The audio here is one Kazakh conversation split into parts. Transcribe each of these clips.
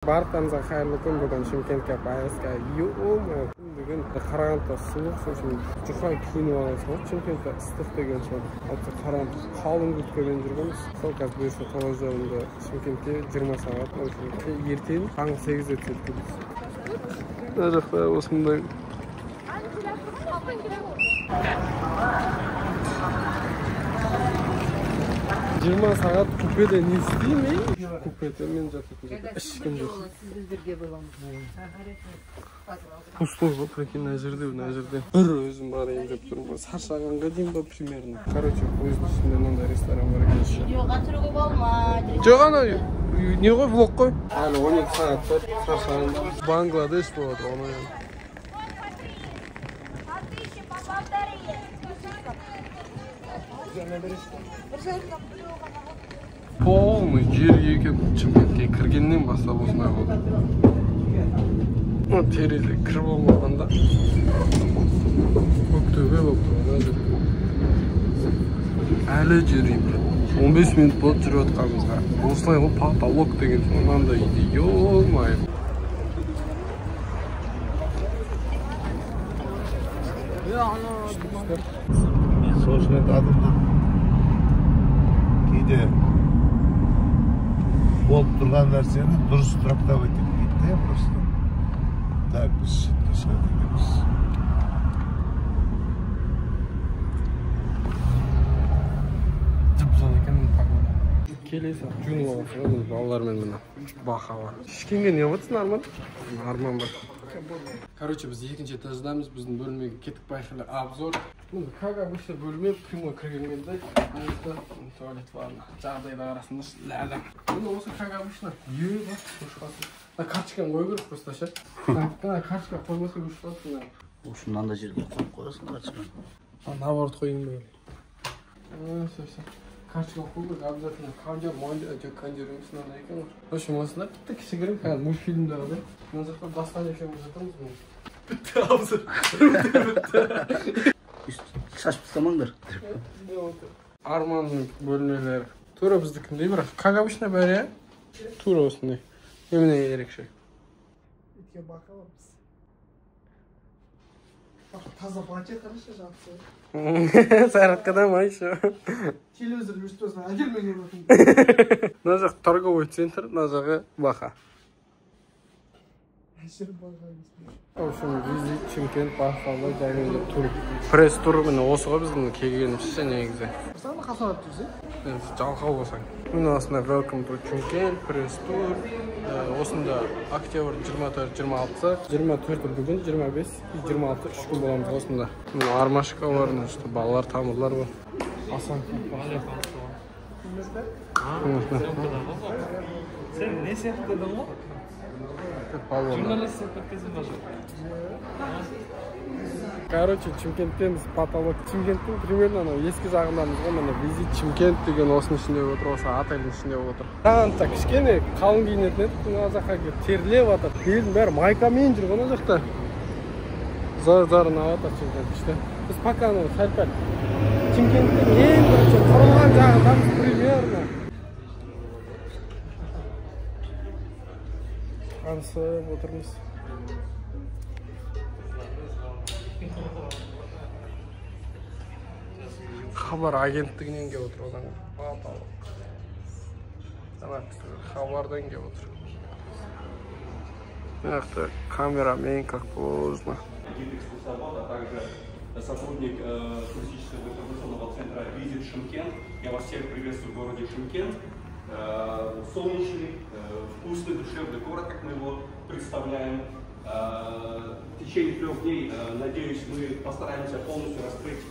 Барлықтарыңызға қайырлы күн. Бүгін Шымкентке поездка. Бүгін Қарағандыда суық, сосын жұқа киініп аласыз. Шымкентте ыстық деген шығар. Ал Қарағандыда қалың күткенмен жүргенбіз. Сол қазір бұйырса тоғыз жарымда Шымкентке 20 сағат. Ертең таңғы 8-де жеткіземіз. Мына жақта осындай 20 сағат купеде не істеймін? Купеде мен жататын жерде ешкім жоқ. Сізбен бірге боламыз. Пустой ғой, прикинь, мына жерде. Бір өзім барайын деп тұрмын. Шаршағанға дейін ба примерно. Короче, поездың ішінде мынандай ресторан бар екен. Видеоға түсіруге болмайды. Жоқ, ана не ғой, влог қой. Әлі 12 сағат бар, шаршағанда. Бангладеш болады оны. Полный жер екен. Шымкентке кіргеннен бастап осындай болды. Терезе кір болмағанда көктөбе болып тұрады. Әлі жүрейін. 15 минут болды жүріп отқанымызға. Осылай ғой, потолок деген мынандай иде. Ё-моё. Сложный адамдар кейде болып тұрған нәрсені дұрыс тұрақтап айтып дейді, просто. Так, біз шеттесіне дегенбіз. Жып-жол екен погода. Келесі жуынып аласың, балалармен мына бақа бар. Ешкенге не отырсың, Арман? Арман бар. Короче, біз екінші этаждамыз, біздің бөлмеге кетіп байқылы обзор. Как обычно бөлме прямой кіргенде, туалет ванна. Жағдайда арасында ләлім. Осы как обычно үй бар, көшқасы. Карточканы қой керек просто ше. Карточка қоймаса көшқасы. Осындан да жерге қойып қойасың карточканы. Наоборот қойын бөлі. Все. Карточка қой керек, обязательно кондер, кондер емес надо екен ғой. В общем, осында тіпті кішігірім қазір мультфильмде да. Мына жақта достан екеуміз жатамыз ғой. Бітті обзор. Бітті. Шашып тастамаңдар. Арманның бөлмелері. Тура біздікіндей бірақ. Как обычно бәрі, тура осындай. Еміне ерекше. Итке бақылапыз. Таза платье қарашы жақсы. Сайратқада ма еще? Телевизор жүрістесін әдермеген өтін. Мына жақ торговый центр, мына жағы бақа. В общем, визит Шымкент Бақалы жайында тур. Пресс-тур міне осы ғой біздің келгеніміз ше негізі. Бірсаны қасына тұрсың? Жалқау болсаң. Міне осында welcome to Шымкент, пресс-тур. Осында октябрь 24-26, 24 бүгін, 25 и 26 3 күн боламыз осында. Міне армашка бар, балалар, тамырлар бар. Асан Сен не сияқты дедің ғой? Журналист өткізім бажы. Короче, Шымкенттеміз потолок. Шымкенттің примерно ескі жағындамыз ғой, міне визит Шымкент деген осының ішінде отыр, осы отельдің ішінде отыр. Қанта кішкене қалың киінетін едік, мына жаққа терлеп жатыр. Белдің бәрі майкамен жүр ғой, мына жақта. Зарын аватар Шымкент іште. Біз пока сәл-пәл Шымкенттің ең бірінші құрылған жағындамыз примерно. Қансып отырмыз. Хабар агенттігінен кеп отыр одан. Хабардан кеп отыр. Мына камерамен как поздно. Сотрудник туристического информационного центра «Визит Шымкент». Я вас всех приветствую в городе Шымкент. Солнечный, вкусный, душевный город, как мы его представляем. В течение 3 дней, надеюсь, мы постараемся полностью раскрыть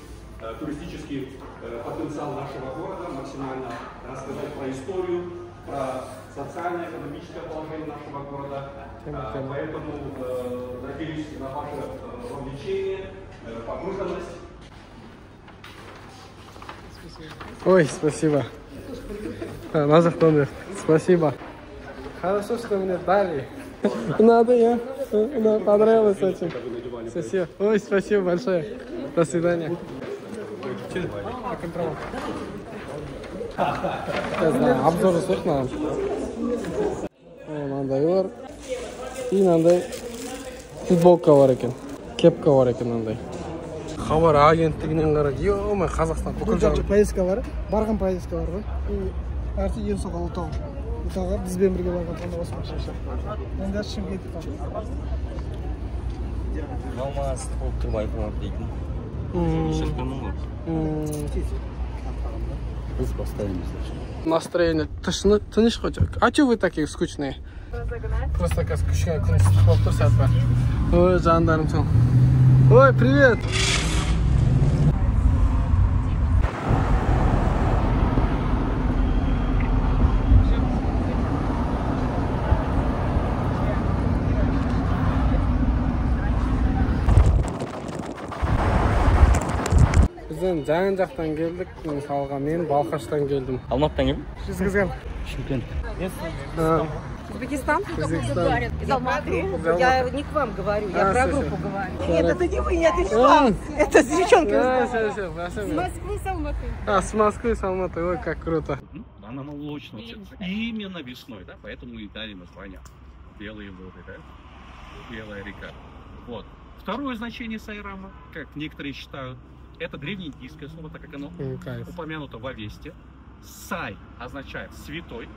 туристический потенциал нашего города, максимально рассказать про историю, про социально-экономическое положение нашего города. Поэтому надеюсь на ваше вовлечение, погруженность. Ой, спасибо. Спасибо. Хорошо, что мне дали. Надо я. Понравилось очень. Спасибо. Ой, спасибо большое. До свидания. Я знаю, обзор слышно. мындай бар. И мындай футболка бар екен. Кепка бар екен мындай. Хабар агенттігінен қарады. Ё-мо, Қазақстан бүкіл Бұл поездка бар. Барған поездка бар ғой. Әрті ең соңғы Ұлытау. Ұлытауға бізбен бірге барған сонда осыған шашып. Енді Шымкентке қалдым. Алмас болып тұрып айтылады дейтін. Біз бастаймыз. Настроение тыныш қой. А че вы такие скучные? Просто как скучная күнсіз болып тұр сәт бар. Ой, жандарым сол. Ой, привет! Бізден жан жақтан келдік, мысалға мен Балқаштан келдім. Алматыдан келдім? Жезказган. Шымкент. Узбекистан? Өзбекстан. Из Алматы. Я не к вам говорю, я про группу говорю. Нет, это не вы, это не вам. Это девчонка. С Москвы, с Алматы. С Москвы, с Алматы. Ой, как круто. Она молочного цвета. Именно весной, да, поэтому и дали название белые воды, да, белая река. Вот. Второе значение Сайрама, как некоторые считают, это древнеиндийское слово, так как оно упомянуто в Авесте. Сай означает святой,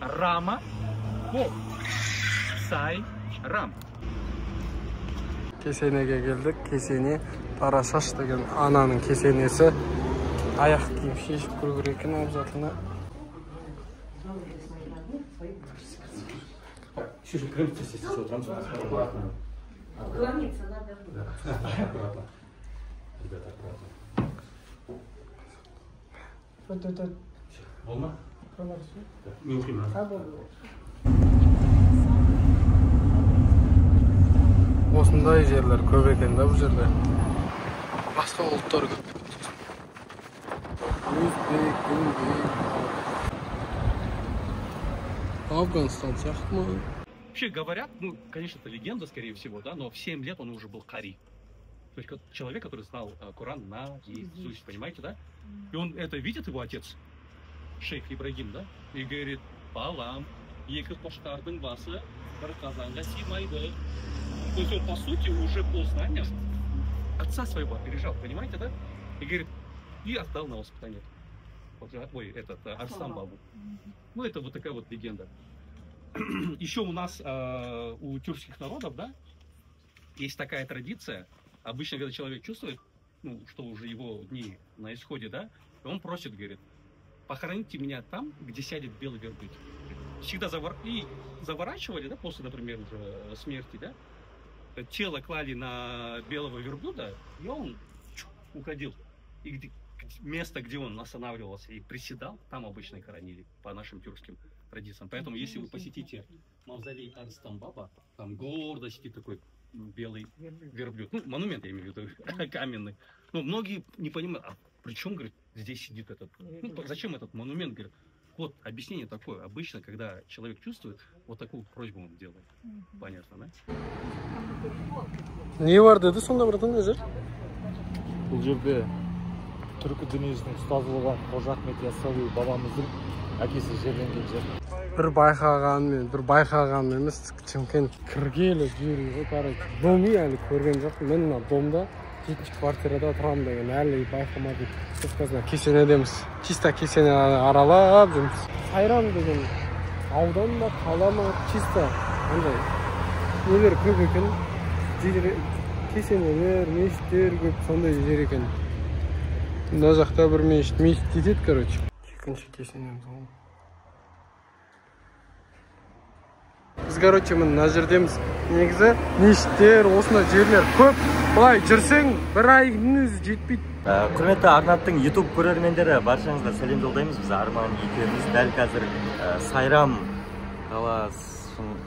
Рама – Бог. Сай – Рам. Кесенеге келдік. Кесене Тарашаш деген ананың кесенесі. Аяқ киім шешіп көру керек екен обязательно. Чуть-чуть крыльца сесть, все, транспорт. Уклониться надо. Это Волна? Камера. Милкина. Осындай жерлер көп екен да бұл жерде. Басқа ұлттар көп. Афганистан сияқты ма? Вообще говорят, ну, конечно, это легенда, скорее всего, да, но в 7 лет он уже был кари. То есть человек, который знал Коран наизусть, понимаете, да? И он это видит, его отец, шейх Ибрагим, да? И говорит: балам, екі қоштардың басы бір қазанға сыймайды. То есть он, по сути, уже по знаниям отца своего опережал, понимаете, да? И говорит, и отдал на воспитание. Ой, этот Арслан Бабу. Ну, это вот такая вот легенда. Еще у нас, у тюркских народов, да, есть такая традиция. Обычно, когда человек чувствует, ну, что уже его дни на исходе, да, он просит, говорит: похороните меня там, где сядет белый верблюд. Всегда заворачивали, да, после, например, уже смерти, да, тело клали на белого верблюда, и он уходил. И место, где он останавливался и приседал, там обычно и хоронили, по нашим тюркским традициям. Поэтому, если вы посетите мавзолей Арстан Баба, там гордо сидит такой белый верблюд. Ну, монумент, я имею в виду, каменный. Но многие не понимают, а при чем, говорит, здесь сидит этот... Ну, зачем этот монумент, говорит? Вот, объяснение такое. Обычно, когда человек чувствует, вот такую просьбу он делает. Понятно, да? Не бар деді сонда братан өзір? Бұл жерде түркі дүниесінің ұстазы болған Қожа Ахмет Яссауи бабамыздың әкесі жерленген жер. Бір байқағанмен емес, Шымкент кіргелі жүрі ғой, короче. Домы әлі көрген жоқпын. Мен мына домда 7-ші квартирада тұрамын деген әлі байқамадым. Жезказган кесенедеміз. Чисто кесене аралап жүрміз. Сайрам деген аудан ба, қала ма, чисто андай нелер көп екен. Кесенелер, мешіттер көп, сондай жер екен. Мына жақта бір мешіт етеді, короче. Екінші кесенеміз ғой. Біз, короче, мына жердеміз. Негізі мешіттер, осындай жерлер көп. Былай жүрсең, бір айдың өзі жетпейді. Құрметті Арнаттың YouTube көрермендері, баршаңызға сәлем жолдаймыз. Біз Арман екеуміз дәл қазір Сайрам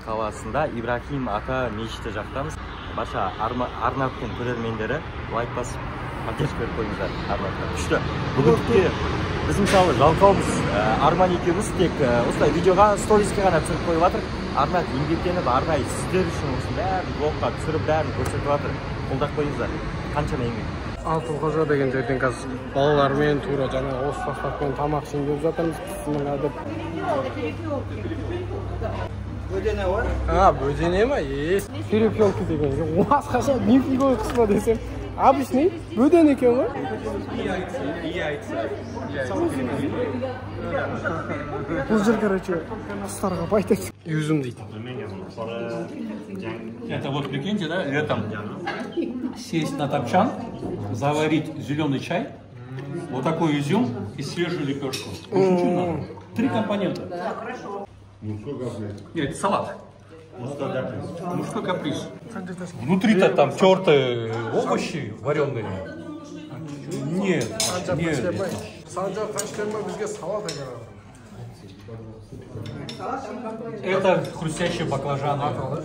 қаласында Ибрахим ата мешіті жақтамыз. Барша Арнаттың көрермендері лайк басып, поддержка беріп қойыңыздар Арнатқа. Күшті. Бүгінге біз мысалы жалқаумыз. Арман екеуміз тек осылай видеоға, сториске ғана түсіріп қойып жатыр. Арнат еңбектеніп, арнайы сіздер үшін осының бәрін блогқа түсіріп, бәрін көрсетіп жатыр. Қолдап қойыңыздар. Қаншама еңбек. Алтын Қожа деген жерден қазір балалармен тура жаңа осы составпен тамақ ішейін деп жатырмыз. Кісінің адып. Бөдене бар. Бөдене ма? Есть. Перепелка деген. Басқаша нифига қысма десем. Обычный бөдене екен ғой. Бұл жер, короче, құстарға байтайды. Юзум дейді. Это вот, прикиньте, да, летом сесть на топчан, заварить зеленый чай, вот такой изюм и свежую лепешку. Очень чудно. 3 компонента. Нет, это салат. Мужской каприз. Внутри-то там тертые овощи вареные. Нет. Санжар Ташкентте бізге салат әкеледі. Это хрустящие баклажаны.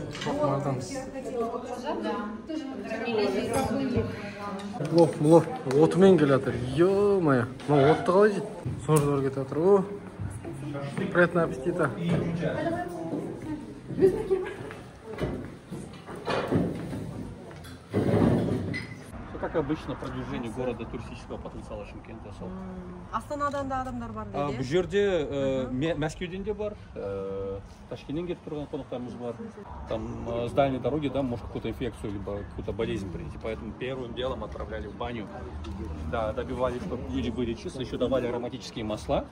Блок, отымен келатыр. Ё-моё. Мына отты қалай жейді? Соржылар кетіп жатыр. О. Приятного аппетита. Как обычно, продвижение города туристического потенциала Шымкента. Астанадан да адамдар бар Бұл дейді. жерде Мәскеуден де бар, Ташкенттен келіп тұрған қонақтарымыз бар. Там с дальней дороги, да, может какую-то инфекцию либо какую-то болезнь прийти. Поэтому первым делом отправляли в баню. Да, добивались, чтобы люди были чистые, еще давали ароматические масла.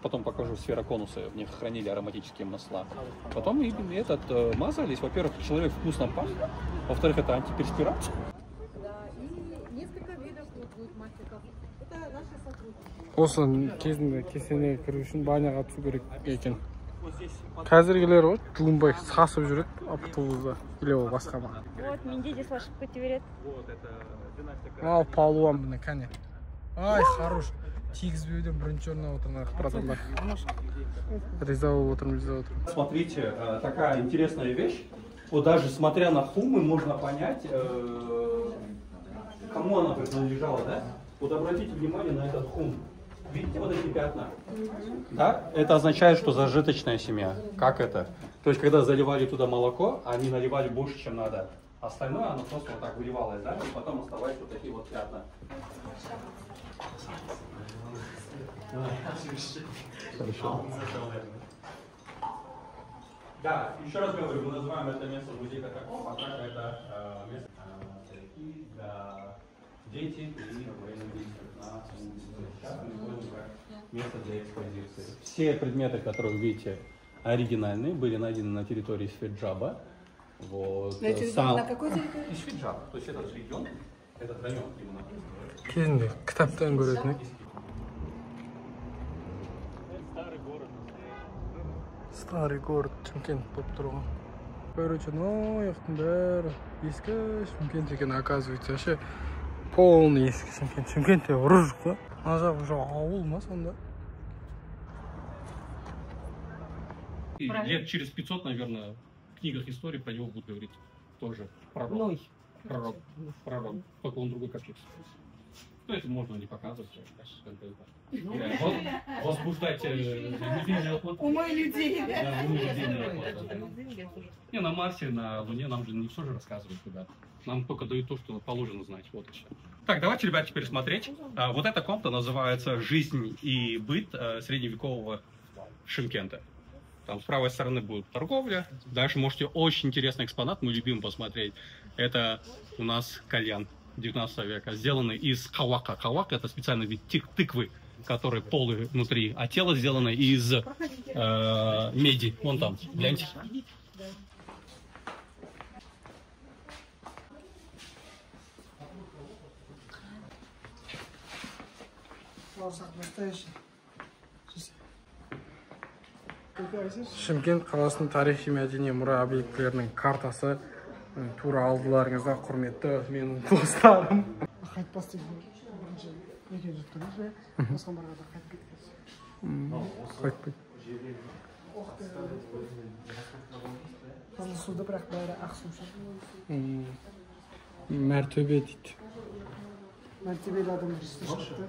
Потом покажу сфероконусы, в них хранили ароматические масла. Потом именно мазались. Во-первых, человек вкусно пах. Во-вторых, это антиперспирант. Осы кезінде кесенеге кіру үшін баняға түсу керек екен. Қазіргілер ғой, жуынбай сасып жүреді автобуста. Или ол басқа ма? Вот, менде де слашып кете береді. Ал палуан міне, кәне. Ай, хорош. Тигізбеуден бірінші орнына отырған ақпаратында. Риза болып отырмын. Смотрите, такая интересная вещь. Вот даже смотря на хумы, можно понять, кому она принадлежала, да? Вот обратите внимание на этот хум. Видите вот эти пятна? Да? Это означает, что зажиточная семья. Как это? То есть, когда заливали туда молоко, они наливали больше, чем надо. Остальное оно просто вот так выливалось, да? И потом оставались вот такие вот пятна. Хорошо. Да, еще раз говорю, мы называем это место музей катакомб, а так это место для дети и военных место для экспозиции. Все предметы, которые вы видите, оригинальные, были найдены на территории Сфиджаба. Вот. На какой территории? Сфиджаб, то есть этот регион, этот район именно. Кезінде кітаптан көретін. Старый город Шымкент болып тұрған. Короче, нояқтың бәрі ескі Шымкент екен, оказывается. Вообще полный ескі Шымкент. Шымкентте ұры жоқ қой. Ана жақ уже ауыл ма сонда? Лет через 500, наверное, в книгах истории про него будут говорить тоже пророк. Пророк. Только он другой как Икс. Ну, это можно не показывать. Возбуждать Умы людей. Не, на Марсе, на Луне нам же не все же рассказывают куда. Нам только дают то, что положено знать. Вот и все. Так, давайте, ребят, теперь смотреть. Вот эта комната называется «Жизнь и быт средневекового Шымкента». Там с правой стороны будет торговля. Дальше можете очень интересный экспонат, мы любим посмотреть. Это у нас кальян 19 века, сделанный из кавака. Кавак — это специальный вид тыквы, который полый внутри, а тело сделано из меди. Вон там, гляньте. Шымкент қаласының тарихи мәдени мұра объектілерінің картасы тура алдыларыңызда, құрметті менің достарым. Қайтпас деген бірінші неге жұттыңыз бе? Осыған барғанда қайтып кеткенсіз. Қайтпайды. Қызыл суда бірақ бәрі ақ су шығады. Мәртөбе дейді. Мәртебелі адамдар үсті шықты.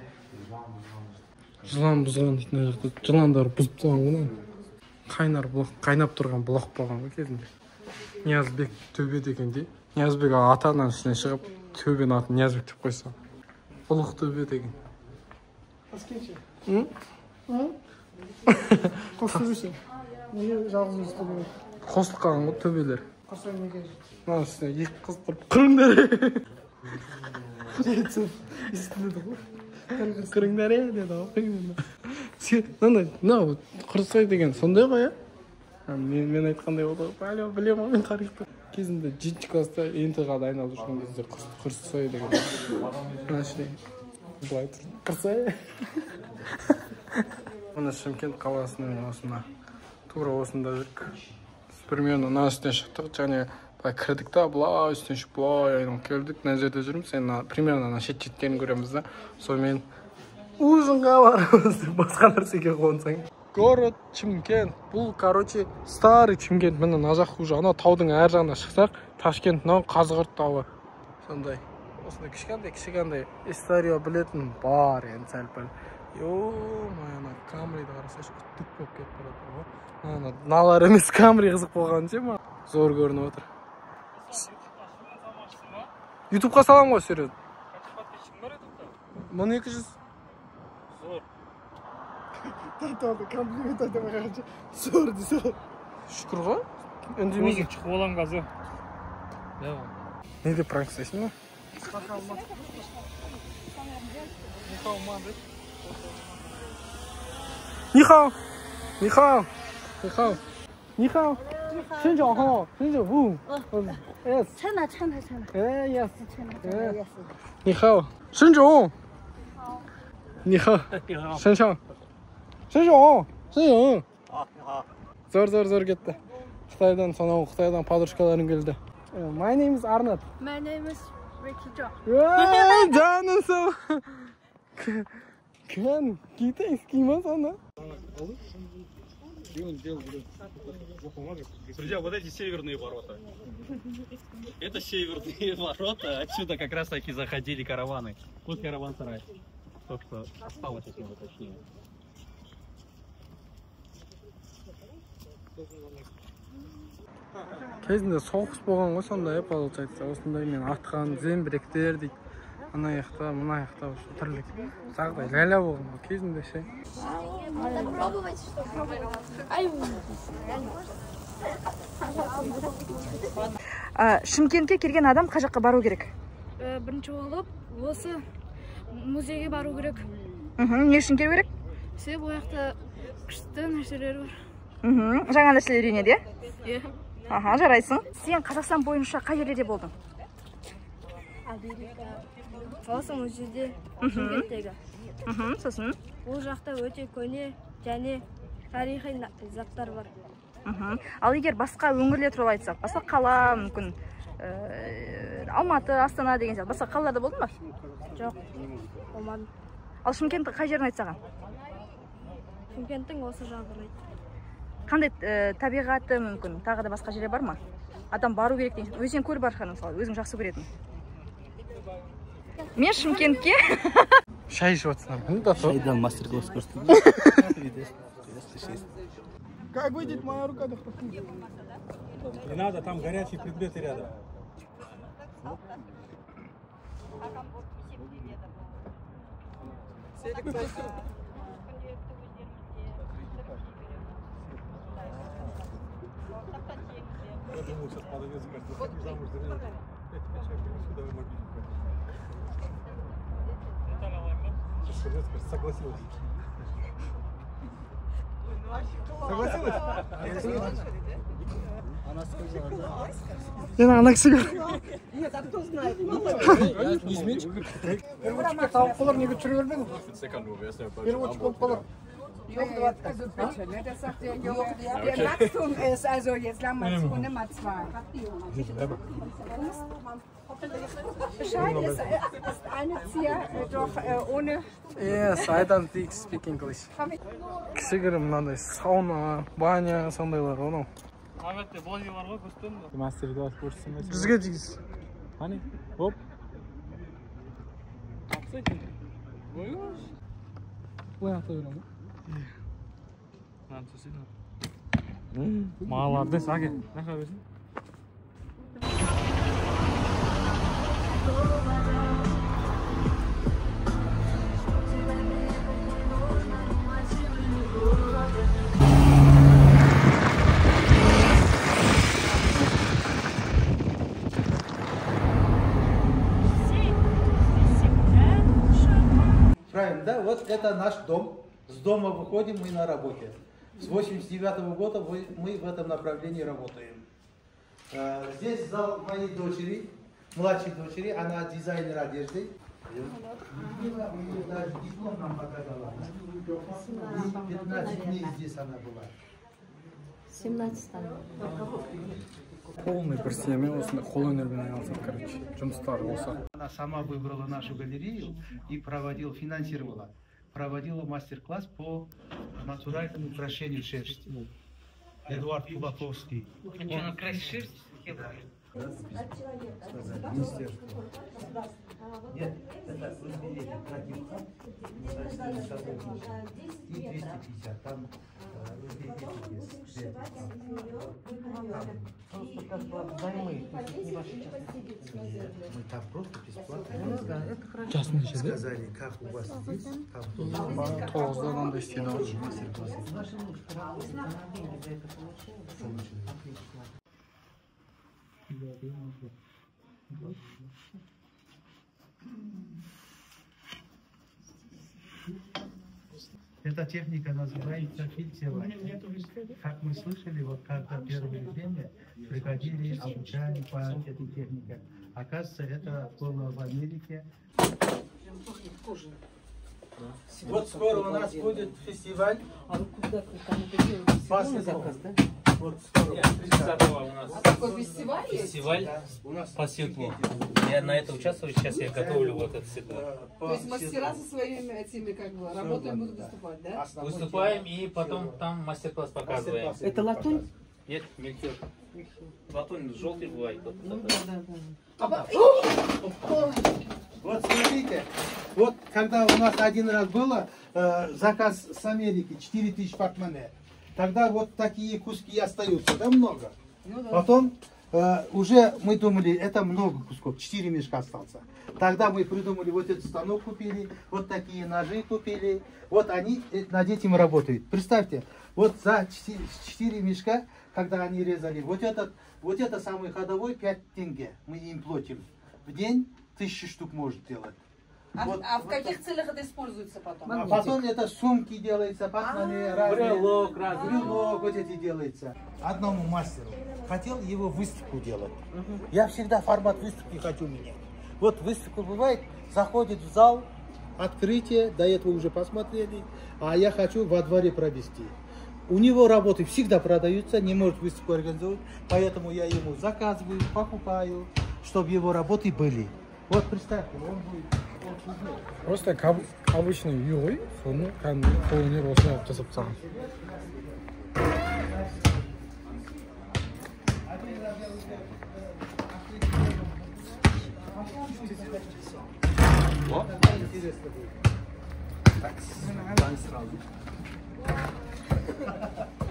Жылан бұзған дейді мына жақта. Жыландар бұзып тастаған ғой. Қайнар бұлақ, қайнап тұрған бұлақ болған ғой кезінде. Ниязбек төбе дегенде, Ниязбек атаның ішінен шығып, төбенің атын Ниязбек деп қойса. Ұлық төбе деген. Таскенше. Қосты жүрсе. Неге жалғыз өсті қосылып қалған ғой төбелер. Қырсай неге жүр? Мына үстіне екі қыз тұрып қырыңдар. Қырыңдар деді ғой. Мынау Құрсай деген сондай ғой, иә? Мен айтқандай болды. Білем ғой мен тарихты. Кезінде 7 класста НТ-ға дайындалып жүрген кезде Құрсай деген. Былай тұр. Құрсай. Мына Шымкент қаласының осына тура осында жүрік. Примерно мына үстіне шықтық, және былай кірдік та, былай үстіне шығып, былай айналып келдік. Мына жерде жүрміз, примерно шет-шеттерін көреміз да. Сонымен ужинға барамыз, басқа нәрсеге қонсаң. Город Чимкент. Бұл, короче, старый Чимкент. Міне мына жақ уже ана таудың әр жағына шықсақ, Ташкент, мынау Қазығұрт тауы. Сондай. Осындай кішкентай история білетін бар енді сәл-пәл. Йо-май, ана Камриді қарасайшы, күттік болып кетіп бара жатыр ғой. Налар емес, Камри қызық болған ше ма? Зор көрініп отыр. Ютубқа салам ғой сериоз. 1200. Зор. Тартады, комплимент айта бақанша. Зор десе. Шүкір ғой. Үндемейді. Шығып олан қазы. Не деп пранк істейсің ба? Нихао. Нихао. Нихао. Нихао. 신종. 우. Yes. 천하. Yes. 니하오. 신종. 니하오. 신종. Зор кетті. Қытайдан сонау Қытайдан подружкаларың келді. My name is Arnott. My name is Ricky John. Жаным сол. Китайский ма сонда? Друзья, вот эти северные ворота. Это северные ворота. Отсюда как раз таки заходили караваны. Вот караван-сарай. То, что осталось от него, точнее. Кезінде соғыс болған ғой сонда, получается. Осындай мен атқан зеңбіректер дейді. Ана жақта, мына жақта түрлі жағдай ләйлә болған ғой кезінде ше. Шымкентке келген адам қай жаққа бару керек? Бірінші болып, осы музейге бару керек. Не үшін келу керек? Себебі ол жақта күшті нәрселер бар. Жаңа нәрселер үйренеді, иә? Аха, жарайсың. Сен Қазақстан бойынша қай жерлерде болдың? Осы музейде, Шымкенттегі. Сосын? Ол жақта өте көне және тарихи заттар бар. Ал егер басқа өңірлер туралы айтсақ, басқа қала, мүмкін Алматы, Астана деген сияқты, басқа қалаларда болдың ба? Жоқ, болмадым. Ал Шымкенттің қай жерін айтсаған? Шымкенттің осы жағын айтты. Қандай табиғаты мүмкін, тағы да басқа жерде бар ма? Адам бару керек деген. Өзен көл бар қаным, өзің жақсы көретін. Мен Шымкентке шай ішіп отырсың. Шайдан мастер-класс көрсетті. Как выйдет моя рука? Не надо, там горячие предметы рядом. Я думал, сейчас подавец скажет, выходи замуж за меня. Я тебе чай принесу, давай мобильник. Подавец скажет, согласилась. Согласилась? Она сказала, Yana ана кісі көр. Нет, а кто знает? Тауып қалар неге түсіре бермедің? Переводчик болып қалар. Also bitte, ne? Das sagt der Junge. Der Wachstum ist also jetzt Lammer 2, Nummer 2. Bescheid ist eine Zier, doch ohne. Yes, I don't speak English. Кішігірім мынандай сауна, баня, сондайлар ғой. Ahmet'te bol var ғой, көстен бе? Мастер-класс көрсін бе? Жүзге жегіз. Қане? Оп. Тапса екен. Ойғаш. Бұлай ата берем ба? Lan sesini. Mağalarda sakin. Ne kahvesi? Правильно, да? Вот это наш дом. С дома выходим, мы на работе. С 89-го года мы в этом направлении работаем. Здесь зал моей дочери, младшей дочери, она дизайнер одежды. Даже диплом нам показала. 15 дней здесь она была. 17 Полный бір семья осында қолөнермен айналысады, короче, жұмыстары осы. Она сама выбрала нашу галерею и финансировала. Проводила мастер-класс по натуральному украшению шерсти. Эдуард Кулаковский. А что, она красит шерсть? Министерство. Нет, это и 250. Там Просто как бы займы, не ваши частные. Мы там просто бесплатно. Да, это хорошо. Частный же, да? Сказали, как у вас здесь, там тоже. Тоғыздан да істейді ғой. Ваши мужчины работают, она деньги за это получает. Отлично. Эта техника называется фильтрование. Как мы слышали, вот когда первое время приходили обучали по этой технике. Оказывается, это было в Америке. Вот скоро у нас будет фестиваль. А вы куда там это делаете? Заказ, да? Вот скоро. У нас Какой фестиваль есть? фестиваль по светлу. Я на это участвую, сейчас я готовлю вот это светло. То есть мастера со своими этими как бы работами будут выступать, да? Выступаем и потом там мастер-класс показываем. Это латунь? Нет, мельхиор. Латунь желтый бывает. Вот смотрите, вот когда у нас один раз было заказ с Америки 4000 портмоне, тогда вот такие куски остаются, да, много. Ну, да. Потом уже мы думали, это много кусков, 4 мешка остался. Тогда мы придумали, вот этот станок купили, вот такие ножи купили, вот они над этим работают. Представьте, вот за 4 мешка, когда они резали, вот это самый ходовой 5 тенге мы им платим. В день 1000 штук может делать. А в каких целях это используется потом? А потом это сумки делается, портмоне, брелок, вот эти делается. Одному мастеру хотел его выставку делать. Я всегда формат выставки хочу менять. Вот выставка бывает, заходит в зал, открытие, до этого уже посмотрели, а я хочу во дворе провести. У него работы всегда продаются, не может выставку организовать, поэтому я ему заказываю, покупаю, чтобы его работы были. Вот представьте, он будет... Просто обычный үй ғой, соны кәдімгі қолөнер осылай алып жасап тастаған.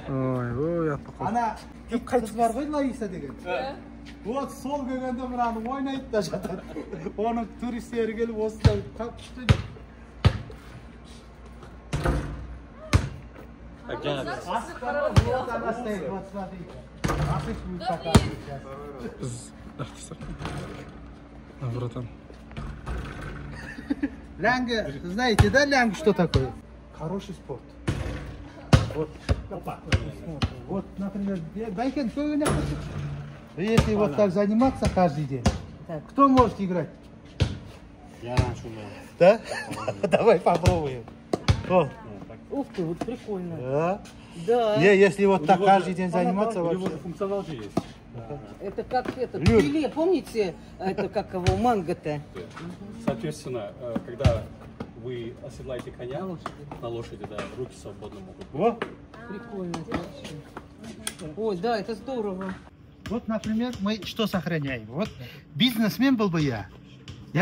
Ой, Ана қыз бар ғой, Лариса деген. Вот сол келгенде мынаны ойнайды да жатады. Оның туристері келіп осындай күшті деп. Вот она стоит, вот смотрите. Асыш будет показывать сейчас. Братан. Лянга, знаете, да, лянга что такое? Хороший спорт. Вот, например, Байкен, если вот так заниматься каждый день, кто может играть? Я раньше умел. Да? Давай попробуем. Ух ты, вот прикольно. Да? Да. Если вот так каждый день заниматься, вообще... Функционал же есть. Это как это, филе, помните, это как его, манго-то? Соответственно, когда вы оседлаете коня на лошади, да, руки свободно могут быть. Прикольно. Ой, да, это здорово. Вот, например, мы что сохраняем? Вот бизнесмен был бы я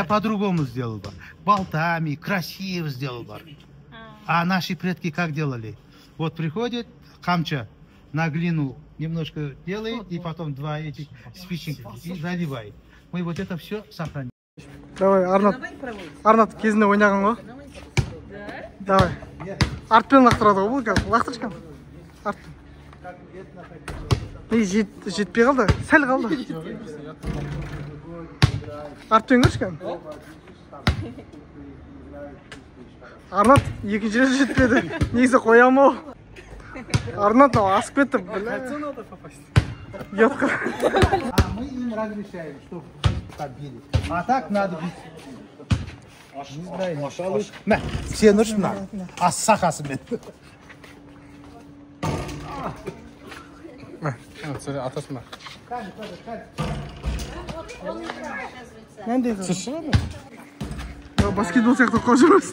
по-другому сделал бы. Болтами, красиво сделал бы. А наши предки как делали? Вот приходит, камча на глину немножко делает, и потом 2 этих спичек и заливает. Мы вот это все сохраняем. Давай, Арнат кезінде ойнаған ғой. Давай. Артпен лақтырады ғой бұл қазір. Лақтырышқан. Артпен. Жетпей қалды, сәл қалды. Артпен көршкен. Арнат екінші рет жетпеді. Негізі қоямын ау. Арнат асып кетті. Кольцо надо попасть. Ұятқа. А мы им разрешаем, чтобы побили. А так надо бить. Мә, все нужно. А с сахасымен. Атасына. Мен дейсің. Баскетбол сияқты қойып жүрміз.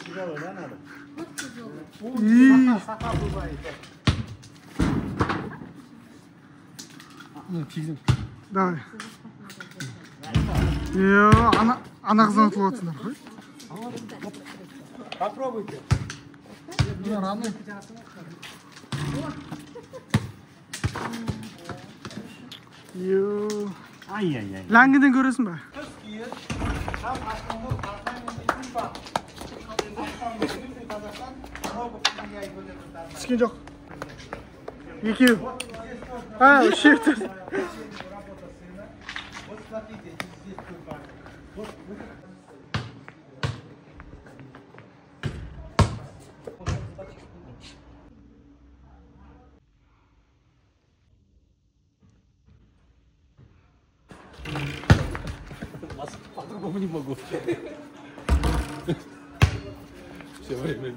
Давай. Ана қыздан ұтылып отырсыңдар ғой. Попробуйте. Ай-яй-яй. Ләңгіден көресің ба? Түскен жоқ. Екеу. Үшеу. По-другому не могу. Все время.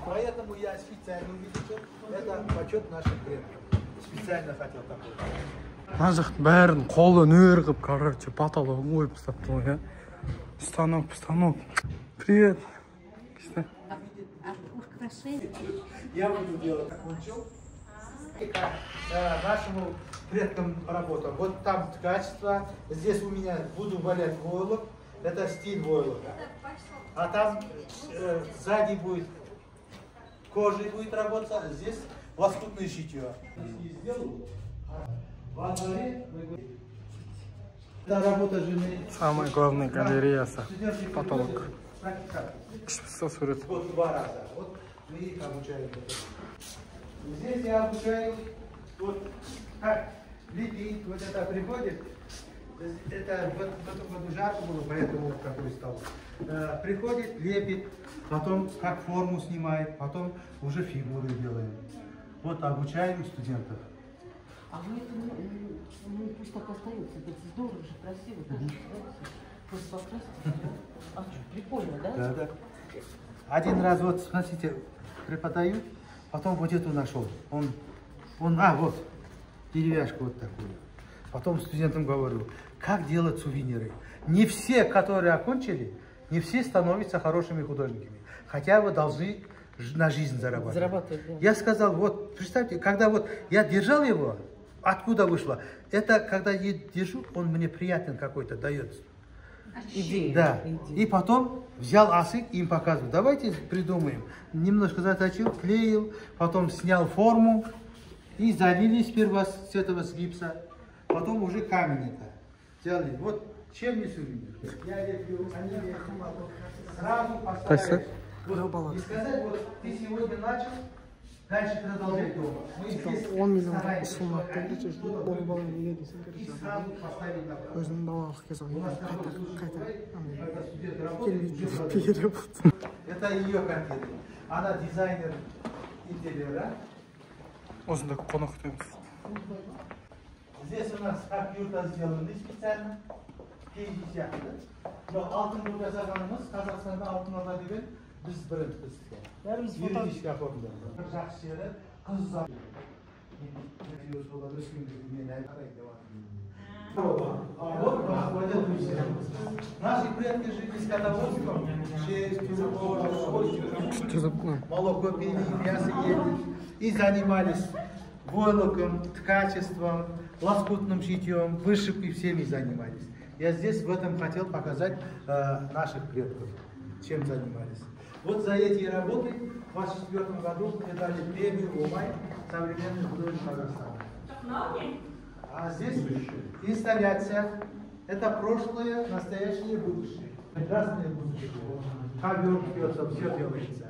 Поэтому я специально увидел, это почет наших предков. Специально хотел такой. Мына жақтың бәрін қолы нөр қып, короче, потологын қойып ұстапты ғой, Станок. Привет. Я буду делать нашему предкам работам. Вот там качество, здесь у меня буду валять войлок, это стиль войлока. А там сзади будет кожей будет работать, а здесь лоскутное шитье. Это работа жены. Самая главная галерея — потолок. Вот 2 раза. Вот мы их обучаем. Здесь я обучаю, вот как лепить, вот это приходит. Это в этом году жарко было, поэтому вот такой стол. Приходит, лепит, потом как форму снимает, потом уже фигуры делаем. Вот обучаем студентов. А вы это, ну пусть так остается, это здорово же, красиво, просто покрасить. А что, прикольно, да? Да. Один раз вот, смотрите, преподаю, потом вот эту нашел. Он, вот, деревяшку вот такую. Потом студентам говорю, как делать сувениры. Не все, которые окончили, не все становятся хорошими художниками. Хотя вы должны на жизнь зарабатывать. Да. Я сказал, вот, представьте, когда вот я держал его, откуда вышло? Это, когда я держу, он мне приятен какой-то дает. Идея. Да. И потом взял осык и им показываю. Давайте придумаем. Немножко заточил, клеил, потом снял форму и залили сперва с этого с гипса. Потом уже камень это сделали. Вот чем не сувенир. Я леплю, они лепят, сразу поставить. Вот, и сказать, вот ты сегодня начал, дальше продолжай дома. Мы здесь 10 миллион сумма бердік, ол бала неге дейсің керек. Өзінің балалық кезі қайта переработать. Это ее картина. Она дизайнер интерьера. Осында қонақ күтеміз. Здесь у нас как юрта сделаны специально. Но алтын бұл жасағанымыз Қазақстанда алтын орда деген біз бренд біздікі. Бәріміз юридический оформда. Бір жақсы жері қыз ұзақ. Наши предки жили скотоводством, молоко пили, мясо ели и занимались войлоком, ткачеством, лоскутным шитьем, вышивкой, всеми занимались. Я здесь в этом хотел показать наших предков. чем занимались. Вот за эти работы в 1924 году мне дали премию ОМАЙ «Современный художник Казахстана». А здесь инсталляция. Это прошлое, настоящее и будущее. Прекрасное будущее. Ковер пьется, все делается.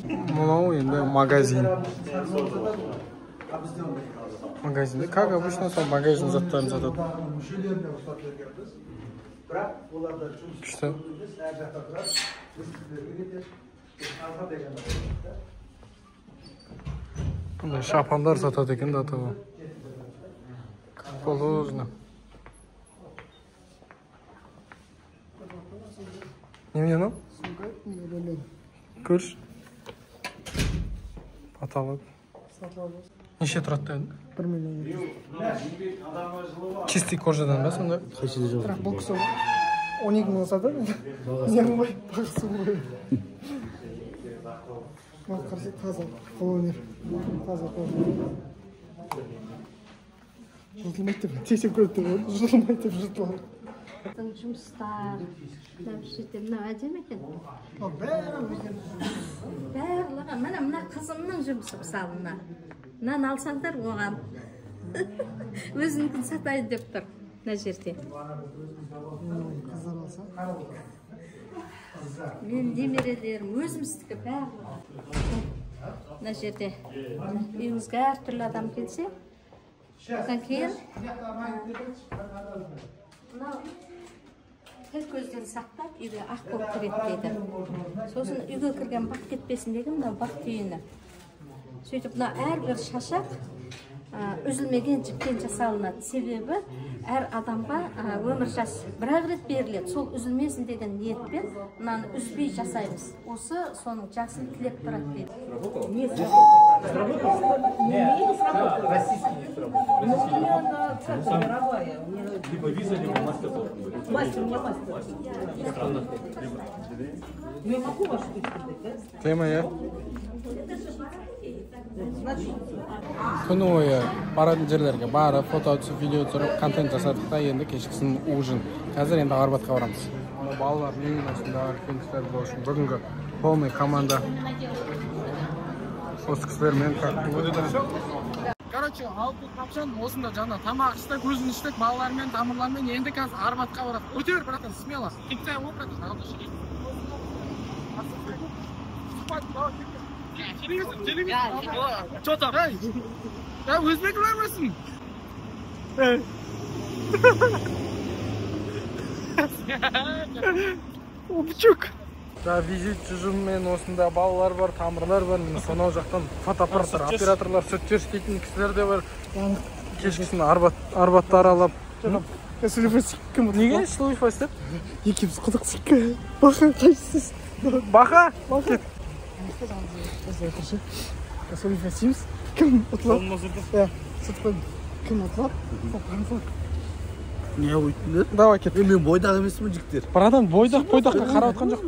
Мынау енді магазин. Магазинде, как обычно, сол магазин заттарын сатады. Күшті. Бұндай шапандар сатады екен да тағы. Как положено. Немене мынау? Көрші. Потолок. Неше тұрады енді? 1 миллион. Чистый кожадан ба сонда? Бірақ бұл кісі 12 мың сатады. Неғым ғой, бағысы ғой. Қарсы таза қолөнер. Таза қолөнер. Жыртылмайды деп, тексеп көрді деп, жыртылмайды деп жыртылады. Жұмыстар, мына әдемі екен. Бәрі барлығы, мына қызымның жұмысы мысалына. Мынаны алсаңдар оған. Өзінікін сатайын деп тұр, мына жерде. Қыздар алса. Мен немерелерім, өзіміздікі барлығы. Мына жерде үйіңізге әртүрлі адам келсе, одан кейін тіл көзден сақтап, үйге ақ болып кіреді дейді. Сосын үйге кірген бақ кетпесін деген мынау бақ түйіні. Сөйтіп, мына әрбір шашақ үзілмеген жіптен жасалынады. Себебі әр адамға өмір жас бір-ақ рет беріледі. Сол үзілмесін деген ниетпен мынаны үзбей жасаймыз. Осы соның жасын тілеп тұрады дейді. Либо виза, либо мастер. Мастер, у меня мастер. Ну, я могу вашу точку дать, да? Тема я. Значит, Күні ойы баратын жерлерге барып, фото түсіп, видео түсіріп, контент жасадық та, енді кешкісін ужин. Қазір енді Арбатқа барамыз. Балалар үйінің астында үлкендіктер болсын. Бүгінгі полный команда. Осы кісілермен Короче, алып қапшан осында жаңа тамақ іштік, өзін іштік, балалармен, тамырлармен енді қазір Арбатқа барады. Көтер, братан, смело. Кептай ол, братан, Что там? Я өзбек білемесің? Обчук. Визит жүжіммен осында балалар бар, тамырлар бар. Сонау жақтан фотоаппараттар, операторлар, сөттер істейтін кісілер де бар. Кешкісін Арбатты аралап. Неге шлифа істеп? Екеуміз құдық Бақа қайсыз? Бақа? Кет. Осылай тұршы. Шлифа істейміз. Кім ұтылады? Кім ұтылады? Не өйтінді? Давай кет. Мен бойдағы емеспін жіктер. Братан, бойдаққа қарап отқан жоқ.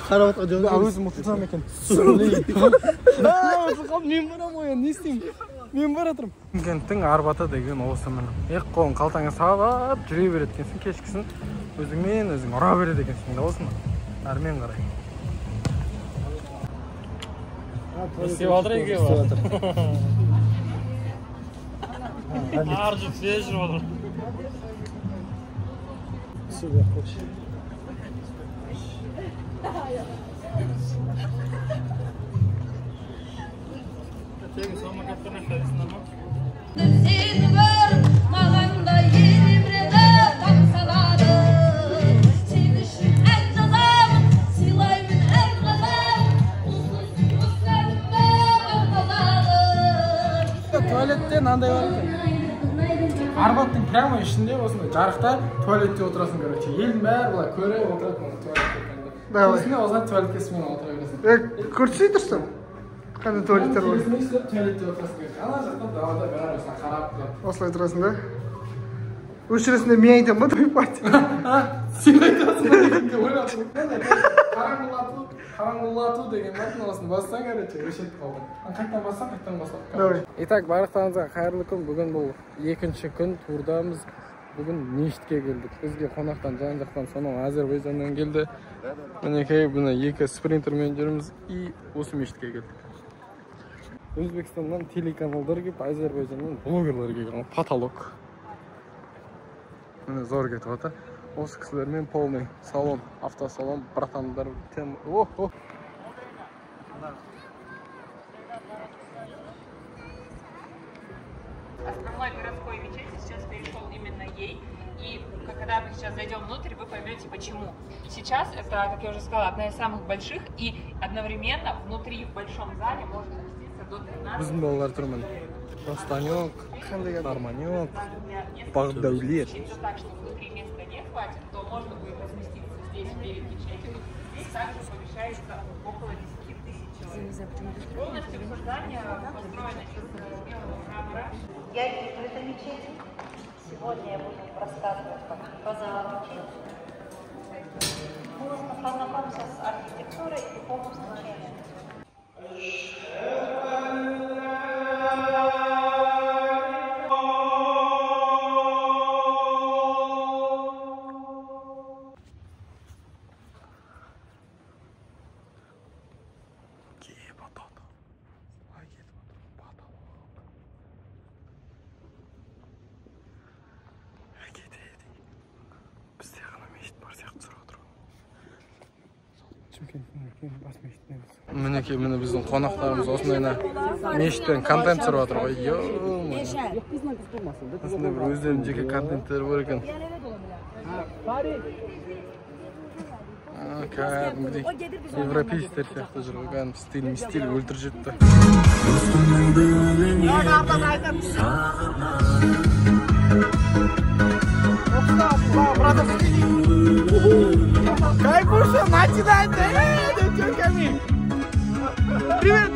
Қарап отқан жоқ. Өзім ұтылсам екен. Мен барам ойын, не істеймін? Мен бар атырым. Шымкенттің Арбаты деген осы міне. Екі қолын қалтаңа салып, жүре береді екенсің, кешкісін өзіңмен өзің ұра береді екенсің. Осы ма? Әрмен қарай. Істеп жатыр екен. Аржып сезіп отыр. Сюда хочешь. Туалетте мынандай бар екен. Арбаттың прямо ішінде осындай жарықта туалетте отырасың, короче. Елдің бәрі былай көріп отырады туалетте. Давай. Осында осылай туалетке смен отыра бересің. Көрсей тұрсың? Қандай туалеттер бар? Туалетте отырасың. Ана жақтан далада бәрі осылай қарап тұрады. Осылай тұрасың да? Өшіресінде мен айтам ба, тойпайды? Сен айтасың ба дегенде ойлатып. Қараңғылату деген батын осыны бассаң, короче, өшетіп қалды. Қайттан бассаң, қайттан бассақ. Итак, барлықтарыңызға қайырлы күн. Бүгін бұл екінші күн турдамыз. Бүгін мешітке келдік. Бізге қонақтан жан-жақтан сонау Азербайжаннан келді. Мінекей бұны екі спринтермен жүрміз и осы мешітке келдік. Өзбекстаннан телеканалдар келіп, Азербайжаннан блогерлар келген. Потолок. Міне зор кетіп отыр. Осы кісілермен полный салон, автосалон, братандар. Ох. Основной городской мечети сейчас перешел именно ей. И когда мы сейчас зайдем внутрь, вы поймете почему. Сейчас это, как я уже сказала, одна из самых больших, и одновременно внутри в большом зале может вместиться до 13. Bizim балалар тұрмын. Простанек, Арманек, Багдавлет. Так что внутри места не хватит, то можно будет разместиться здесь перед мечетью. Здесь также помещается около 10 тысяч человек. Полностью здание построено из белого мрамора. Я иду в этой мечети. Сегодня я буду рассказывать вам про мечеть. Мы познакомимся с архитектурой и духовным значением. Мінекей, міне біздің қонақтарымыз осындайына мешіттен контент түсіріп отыр ғой. Осындай бір өздерінің жеке контенттері бар екен. Кәдімгідей европейстер сияқты жүр ғой. Кәдімгі стиль өлтіріп жетті. Кайфуша, начинайте! Девчонками! Привет!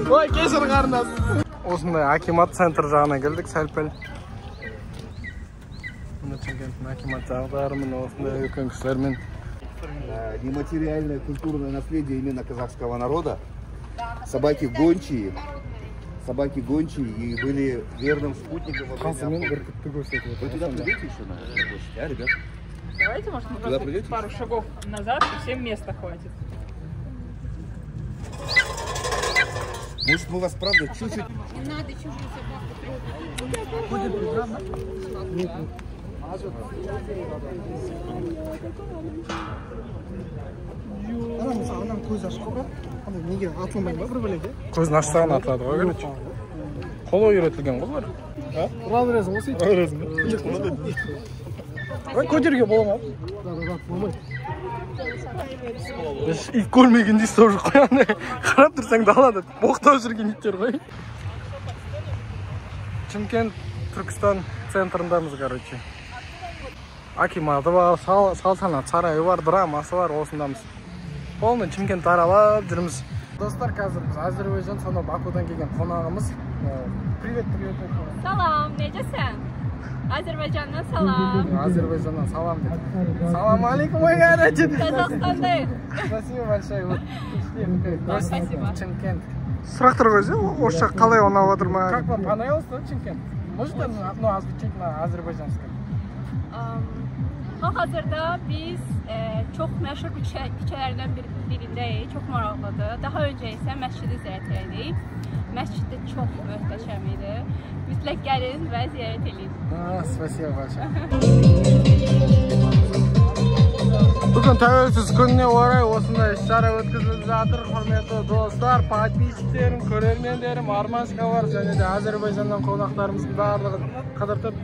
Ой, кешір қарындас! Осындай акимат центр жағына келдік, сәл-пәл. Мына Чымкенттің акимат жағдары, мына осындай үлкен кісілермен. Нематериальное культурное наследие именно казахского народа. Собаки гончие и были верным спутником. Вы туда придете еще на площадь, а, ребят? Давайте, может, мы просто пару шагов назад, и всем места хватит. Может, мы вас, правда, чуть-чуть... Не надо чужую собаку трогать. Адам көз ашып қойған. Неге атылмай ма бір бөлек? Көзін ашсаған атылады ғой, короче. Қолы үйретілген ғой бұлар. Ұра бересің осы ит. Көтеруге бола ма? Да, болмайды. Ит көрмегендей ұстап жүр қояны. Қарап тұрсаң далада боқтап жүрген иттер ғой. Чымкент, Түркістан центрындамыз, короче. Акиматы бар, салтанат сарайы бар, драмасы бар, осындамыз. Полный Чымкент аралап жүрміз. Достар, қазір біз Азербайжан, сонау Бакудан келген қонағымыз. Привет. Салам, нежесің? Азербайжаннан салам. Азербайжаннан салам деді. Салам алейкум, мой городец. Казахстандай. Спасибо большое. Спасибо. Чымкент. Сұрақтар қойсы, орысша қалай ұнап отыр ма? Как вам понравился Чымкент? Можете одно озвучить на азербайджанском? Hal-hazırda biz çox məşhur küçələrdən birindəyik, çox maraqlıdır. Daha öncə isə məscidi ziyarət edirik. Məscid də çox möhtəşəm idi. Mütləq gəlin və ziyarət edin. Спасибо большое. Бүгін тәуелсіз күніне орай осындай іс-шара өткізіліп жатыр. Құрметті достар, подписчиктерім, көрермендерім, Армашкалар және де Азербайжаннан қонақтарымыздың барлығын қыдыртып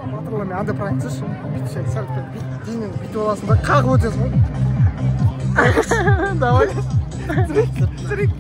Батырлармен анда практикасы битшек, сәл-пәл деймен битіп аласың да қағып өтесің ғой. Давай. Трик.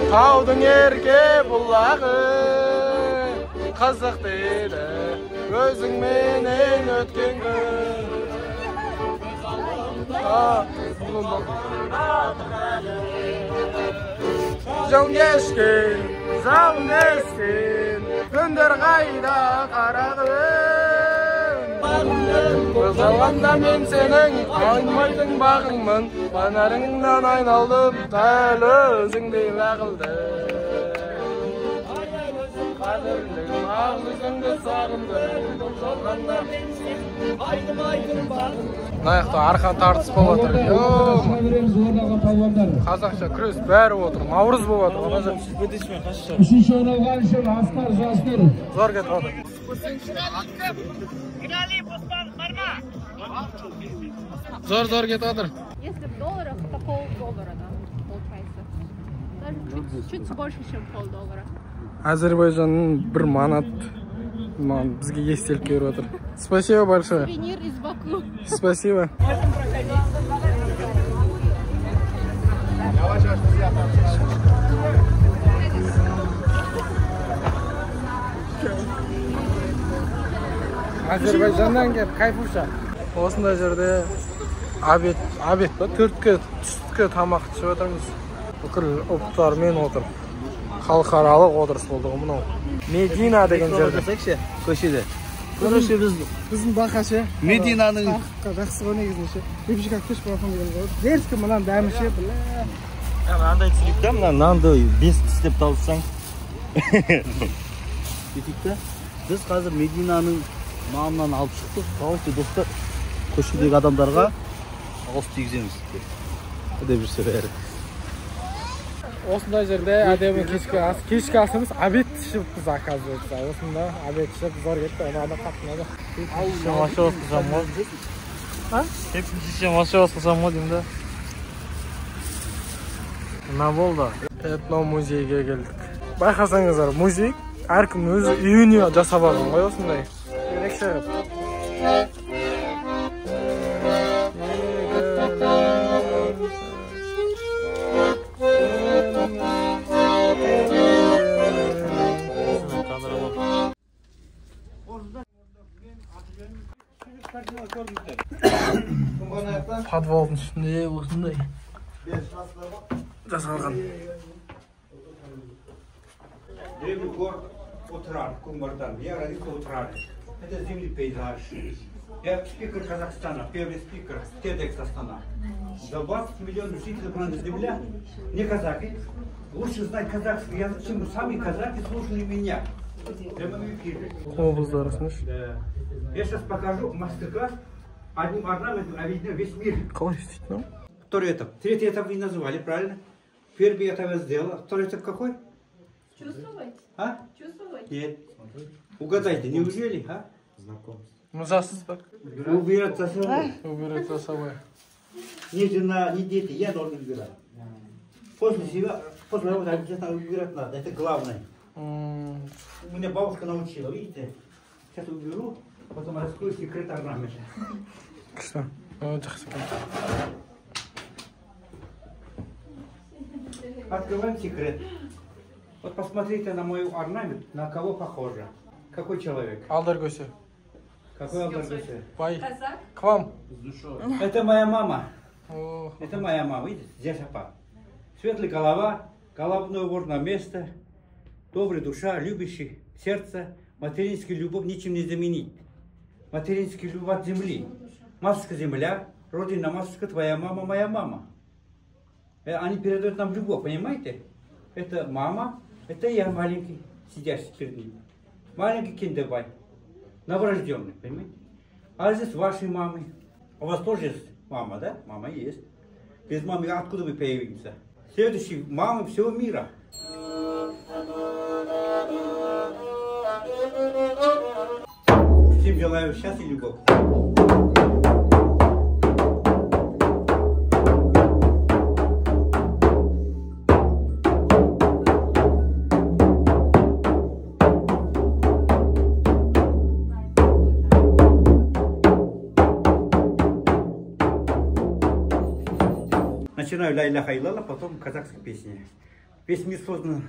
Таудың ерге бұлағы қызық дейді, өз өзіңменен өткен күн. Жауын-ешкен, күндер қайда қарағым. Көз алғанда мен сенің айнымайтын бағыңмын, жанарыңнан айналдым, дәл өзіңдей лағылды. Қадірлім, ағызыңды сағындым, жалғанда мен сенің айнымайтын бағыңмын. Мына арқа тартыс болып отыр. Қазақша күрес бәрі отыр. Наурыз болып отыр. Үшінші оралған үшін Асқар Жастыр. Зор кетіп отыр. Зор кетіп отыр. Если в долларах, то $0,5, да, получается. Даже чуть больше, чем $0,5. Азербайджанның бір манат бізге естелік беріп отыр. Спасибо большое. Сувенир из Баку. Спасибо. Азербайджаннан келіп кайфуша. Осындай жерде обед ба? Төртке түстікке тамақ ішіп отырмыз. Бүкіл ұлттармен отыр. Халықаралық отырыс болды ғой мынау. Медина деген жерде. Көшеде. Короче, біздің бақашы Мединаның жақсы ғой негізінде. Бепші как көш болатын деген ғой. Дерскі мынан дәміші. Андай түсірейік та, мына нанды 5 тістеп тауыссаң. Кетейік та. Біз қазір Мединаның маңынан алып шықтық. Короче, достар, көшедегі адамдарға ауыз тигіземіз. Деп жүрсе бәрі. Осындай жерде әдемі кешкі асымыз обед ішіппіз, оказывается. Осында обед ішіп зор кетті, ұнады, қатты ұнады. Машина қылсам ғой. Кепсін машина қылсам ғой деймін да. Мына болды. Этно музейге келдік. Байқасаңыздар, музей әркім өзі үйіне жасап алған ғой осындай. Ерекше қылып. Подвалдың үстінде осындай жасалған. Древний город Утрар, Кумбардан. Я родился в Утраре. Это зимний пейзаж. Я спикер Казахстана, первый спикер TEDx Астана. За 20 миллионов жителей планеты Земля, не казахи, лучше знать казахский язык, чем сами казахи слушали меня. Облыстар арасында. Я сейчас покажу мастер-класс одним орнаментом объединен весь мир. Қалай істейді, ну? Второй этап. Третий этап вы назвали, правильно? Первый этап я сделал. Второй этап какой? Чувствовать? А? Чувствовать? Нет. Угадайте, неужели, а? Знакомство. Ну, засыз ба? Убирать за собой. Убирать за собой. Не жена, не дети, я должен убирать. После себя, после работы обязательно убирать надо. Это главное. Меня бабушка научила, видите? Сейчас уберу, потом раскрою секрет орнамента. Что? Открываем секрет. Вот посмотрите на мой орнамент, на кого похоже. Какой человек? Алдаргосе. Какой Алдаргосе? Пай. К вам. Это моя мама. Это моя мама, видите? Здесь апа. Светлая голова, головной убор на место, добрая душа, любящий сердце, материнская любовь ничем не заменить. Материнская любовь от земли. Матушка земля, родина матушка, твоя мама, моя мама. Они передают нам любовь, понимаете? Это мама, это я маленький, сидящий перед ним. Маленький киндербай, новорожденный, понимаете? А здесь вашей мамы. У вас тоже есть мама, да? Мама есть. Без мамы откуда вы появимся? Следующий мамы всего мира. Всем желаю счастья и любовь. Начинаю ля иляха илалла, потом казахская песня. Весь мир создан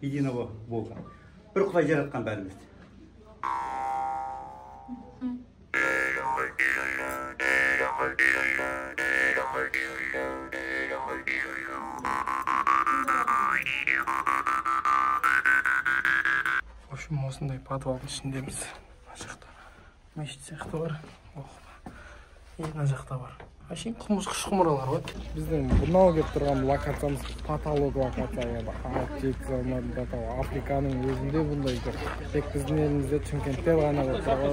единого Бога. Бір Құдай жаратқан бәрімізді. В общем, осындай подвалдың ішіндеміз. Мына жақта мешіт сияқты бар. И мына жақта бар. Әшейін құмырсқыш құмыралар бар. Біздің мынау келіп тұрған локациямыз потолок локация. Жеткізе алмадым атау. Африканың өзінде бұндай жоқ. Тек біздің елімізде Шымкентте ғана болып тұрған.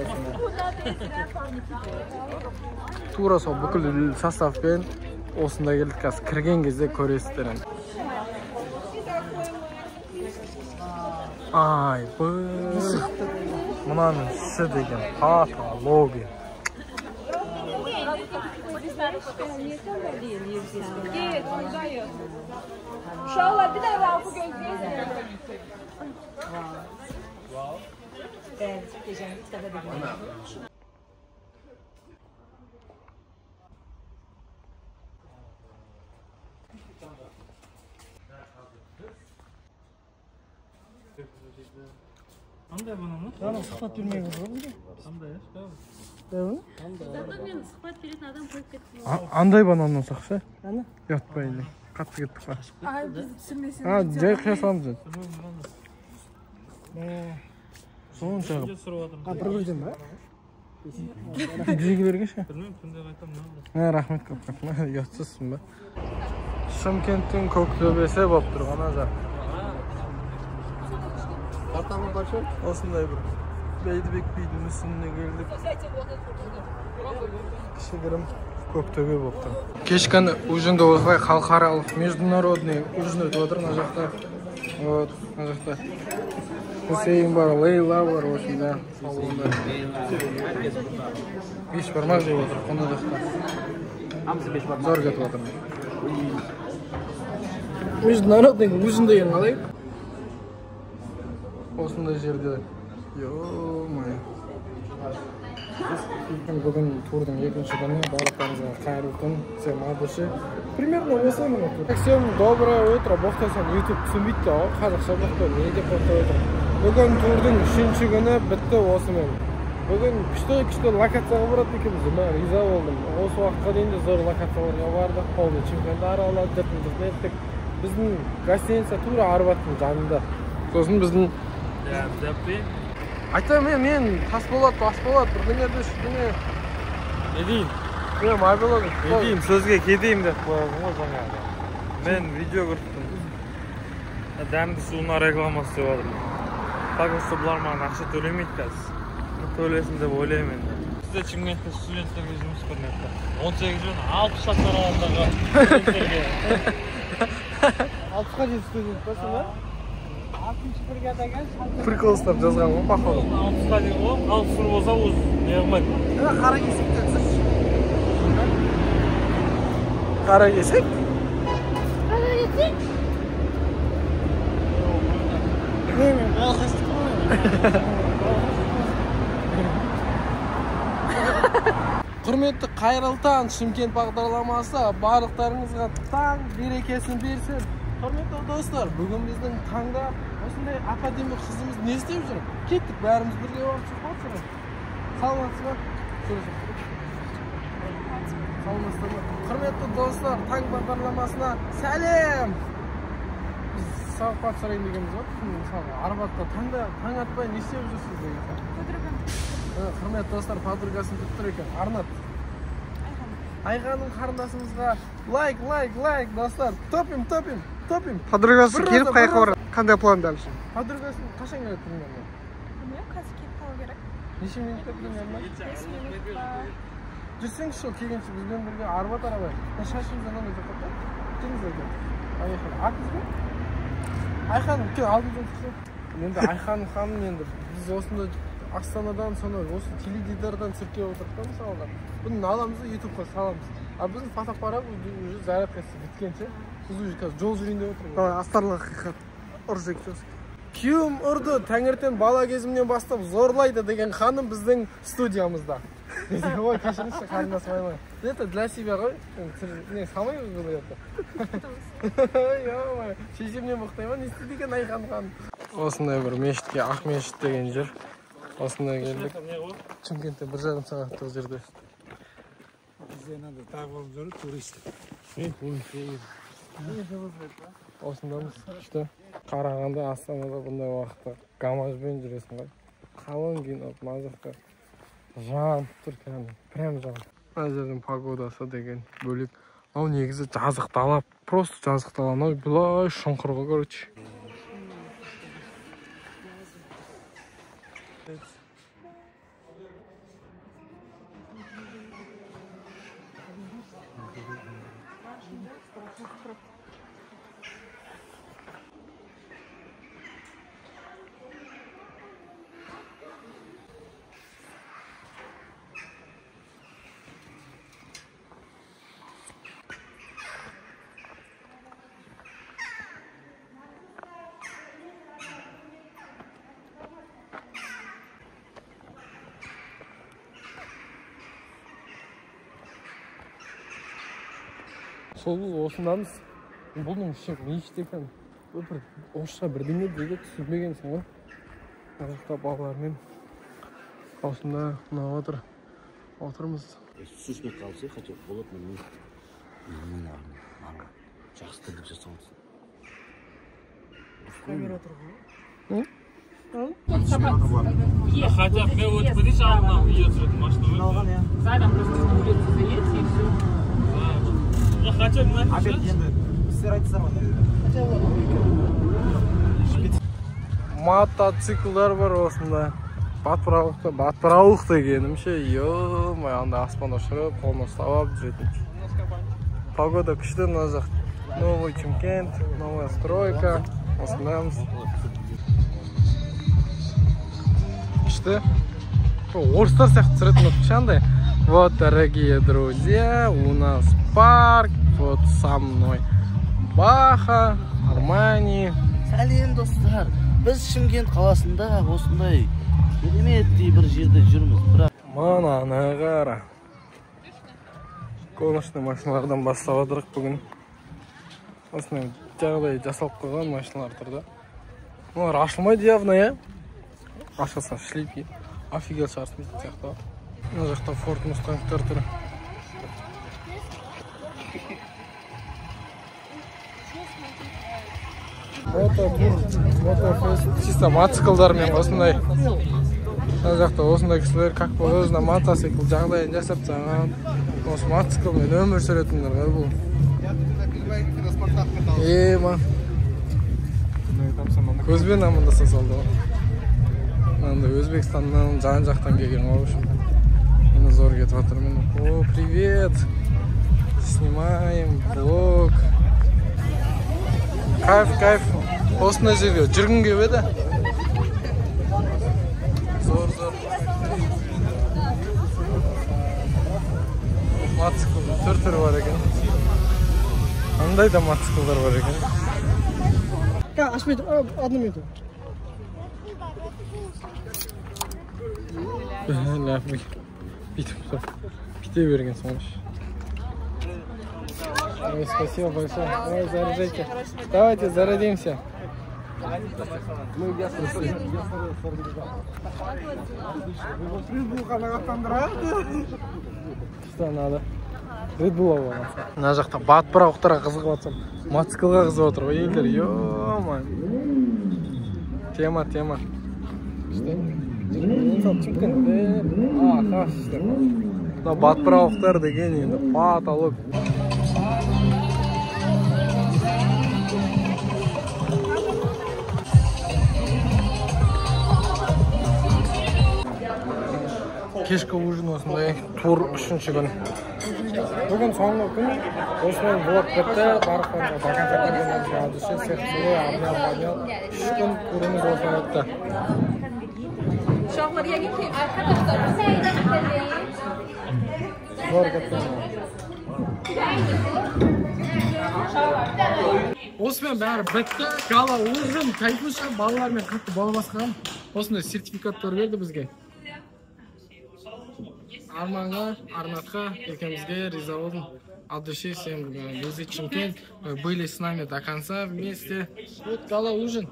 Тура сол бүкіл составпен осындай келдік. Қазір кірген кезде көресіздер. Ай, мынаның іші деген патология. Uşaqlar bir də Rafı gözləyəcək. Қандай бананы? Жаңа сұхбат бермей қыз ғой. Қандай еш? Мен сұхбат беретін адам қойып кеттім. Андай бананнан сақшы? Ана? Ұятпайын. Қатты кеттік па? Ай, біз түсірмесін. Жай қиясамыз. Сонша қып. Бір-бірден ба? Жүзеге бергенші? Білмеймін, күнде қайтам. Рахмет көп. Ұятсызсың ба? Шымкенттің Көктөбесі болып тұрған азар. Осындай бір Бәйдібек бидің үстіне келдік. Кішігірім Көктөбе болып тұр. Кешкіні ужинді осылай халықаралық международный ужин өтіп отыр мына жақта. Вот, мына жақта. Хусейн бар, Лейла бар, осында. Бешбармақ жеп отыр, қонақ жақта. Зор кетіп отыр. Международный ужин деген қалай? Осындай жерде. Йо-май. Бүгін турдың екінші күні, барлықтарыңызға қайырлы күн, всем от души. Примерно осы мына тур. Всем доброе утро. Боқтасам YouTube түсінбейді, қазақша боқты, не деп боқты отыр. Бүгін турдың үшінші күні бітті осымен. Бүгін күшті локацияға барады екенбіз. Мен риза болдым. Осы уақытқа дейін де зор локацияларға бардық. Қолды Шымкентті аралап, жыртын еттік. Біздің гостиница тура Арбаттың жанында. Сосын біздің айтам мен Тасболат, бірдеңерді үшдіңе. Не дейін? Мен Майболат. Не дейін, сөзге кетейін деп қойғым ғой жаңағы. Мен видео көрттім. Дәмді суына рекламасы деп отырмын. Так осы бұлар маған ақша төлемейді қазір. Төлесін деп ойлаймын. Бізде Шымкентте студенттерге жұмыс көрмепті. 18 жөн 60 жас аралығындағы студенттерге. 60-ға дейін студент ба сонда? 60 бригадага Прикол ұстап жазған ғой, походу. 60-ға дейін ғой, 60 сыр болса өз не қылмайды. Қара кесектен сыршы. Қара кесек? Қара кесек? Мен балқашты Құрметті қайырлы таң Шымкент бағдарламасы барлықтарыңызға таң берекесін берсін. Құрметті достар, бүгін біздің таңда осындай академик қызымыз не істеп жүр? Кеттік, бәріміз бірге барып сұхбат сұрайық. Саламатсыз ба? Саламатсыздар ма? Құрметті достар, таң бағдарламасына сәлем! Біз сұхбат сұрайын дегенбіз ғой. Мысалы, Арбатта таң атпай не істеп жүрсіз деген. Құрметті достар, подругасын күтіп тұр екен. Арнат. Айғаның қарындасымызға лайк, достар. Топим. Подругасы келіп қайыққа барады. Қандай план дальше? Подругасын қашан келеді примерно? Білмеймін, қазір кетіп қалу керек. Неше минутта примерно? 5 минут па. Жүрсеңізші ол келгенше бізбен бірге Арбат арабай. Шашымыздан ондай жоқ та? Келіңіз екен. Айхан. Атыңыз ба? Айхан, кел алдымыздан шықсын. Енді Айхан ханым енді біз осында Астанадан сонау осы теледидардан түсіріп отырып та мысалға. Бұны аламыз да ютубқа саламыз. А біздің фотоаппарат уже зарядкасы біткенше біз уже қазір жол жүрейін деп отырмыз. Астарлы ақиқат. Ұржек сөз. Күйеуім ұрды, таңертең бала кезімнен бастап зорлайды деген ханым біздің студиямызда. Ой, кешіріңізші, қарындасым аймай. Это для себя ғой. Не, салмаймыз бұл етті. Ой, шешемнен мұқтайма, не істейді екен Айхан ханым. Осындай бір мешітке, ақ мешіт деген жер. Осында келдік. Шымкентте 1,5 сағаттық жерде. бізде надо тағылып жүрі туристік. Осындамыз күшті. Қарағанды, Астанада бұндай уақытта гамажбен жүресің ғой. Қалың кино, мына жақта жанып тұр кәдімгі, прям жанып. Мына жердің погодасы деген бөлек. Ау негізі жазық дала, просто жазық дала. Мынау бұлай шұңқыр ғой, короче. Сол осындамыз. Бұның іші мешіт екен. Бір орысша бірдеңе дейді түсінбегенсің ғой. Қазақта балалармен осында мынау отырмыз. Сушмек қалсы, хотел болады мен. Жақсы тіліп жасауымыз. Камера тұрғы. Хотя бы вот видишь, она уедет машина. Задом просто на улицу заедете и все. Хотя бы мотоциклдар бар осында. Батпырауық дегенімше, ё-май, анда аспанда ұшырып, қолына ұстап жүретін. Погода күшті, мына жақ Новый Чимкент, новая стройка. Осындамыз. Күшті. Орыстар сияқты түсіретін ұтқышандай. Вот, дорогие друзья, у нас парк. Вот со мной Баха, Армани. Сәлем достар. Біз Шымкент қаласында осындай кереметтей бір жерде жүрміз. Мынаны қара. Коночный машиналардан бастап отырық бүгін. Осындай жағдай жасалып қойған машиналар тұрды. Олар ашылмайды явно, я? Ашылса шлейпи. Офигел шарсмейтін сияқты. Мына жақта Ford Mustang'тар тұр. Мотофест чисто мотоциклдармен осындай. Мына жақта осындай кісілер как положено мотоцикл жағдайын жасап тастаған. Осы мотоциклмен өмір сүретіндер ғой бұл. Ман. Көзбен амандаса салды ғой. Мынандай Өзбекстаннан жан жақтан келген ғой үшін. Мені зор кетіп жатырмын. О, привет! Снимаем влог. Кайф. Осындай жерге жүргім келіп еді. Зор. Мотоцикл түр бар екен. Андай да мотоциклдар бар екен. Ашмайды, одну минуту. Пите берген соңыш. Спасибо большое. Заряжайте. Давайте зарядимся. Что надо? Редбулова болған. Мына жақта батпырауықтарға қызығып жатсам, мотоциклға қызығып отыр ғой елдер. Ё-май. Тема. Чимкентте қашты. Мына батпырауықтар деген енді потолок. Кешкі ужин осындай тур 3-ші күн. Бүгін соңғы күн, осымен влог бітті, барықпен баканға келген жадышы, сектілі, армиял, 3 күн турымыз осымен өтті. Зор кеткен. Осымен бәрі бітті, гала ужин, кайфуша, балалармен қатты бола басқан. Осындай сертификаттар берді бізге. Арманға, Арнатқа, екемізге риза болдым. От души всем Visit Chimkent. Были с нами до конца вместе. Вот гала ужин.